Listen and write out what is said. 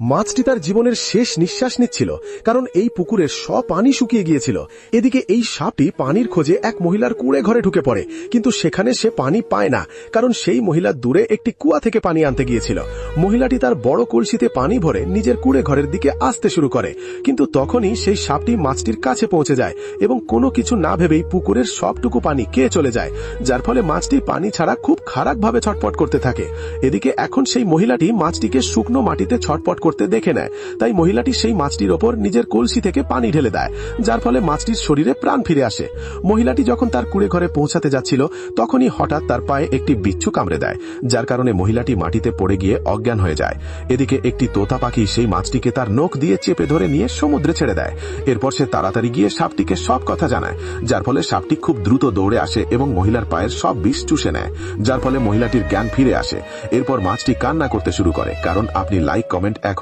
মাছটি তার জীবনের শেষ নিঃশ্বাস নিচ্ছিল, কারণ এই পুকুরের সব পানি শুকিয়ে গিয়েছিল। এদিকে এই সাপটি পানির খোঁজে এক মহিলার কুঁড়ে ঘরে ঢুকে পড়ে, কিন্তু সেখানে সে পানি পায় না, কারণ সেই মহিলা দূরে একটি কুয়া থেকে পানি আনতে গিয়েছিল। মহিলাটি তার বড় কলসিতে পানি ভরে নিজের কুঁড়ে ঘরের দিকে আসতে শুরু করে, কিন্তু তখনই সেই সাপটি মাছটির কাছে পৌঁছে যায় এবং কোনো কিছু না ভেবেই পুকুরের সবটুকু পানি খেয়ে চলে যায়, যার ফলে মাছটি পানি ছাড়া খুব খারাপভাবে ছটফট করতে থাকে। এদিকে এখন সেই মহিলাটি মাছটিকে শুকনো মাটিতে ছটফট করতে দেখে নেয়, তাই মহিলাটি সেই মাছটির ওপর নিজের কলসি থেকে পানি ঢেলে দেয়, যার ফলে মাছটির শরীরে প্রাণ ফিরে আসে। মহিলাটি যখন তার কুঁড়ে ঘরে পৌঁছাতে যাচ্ছিল, তখনই হঠাৎ তার পায়ে একটি বিচ্ছু কামড়ে দেয়, যার কারণে মহিলাটি মাটিতে পড়ে গিয়ে অজ্ঞান হয়ে যায়। এদিকে একটি তোতা পাখি সেই মাছটিকে তার নখ দিয়ে চেপে ধরে নিয়ে সমুদ্রে ছেড়ে দেয়। এরপর সে তাড়াতাড়ি গিয়ে সাপটিকে সব কথা জানায়, যার ফলে সাপটি খুব দ্রুত দৌড়ে আসে এবং মহিলার পায়ের সব বিষ চুষে নেয়, যার ফলে মহিলাটির জ্ঞান ফিরে আসে। এরপর মাছটি কান্না করতে শুরু করে, কারণ আপনি লাইক কমেন্ট এখন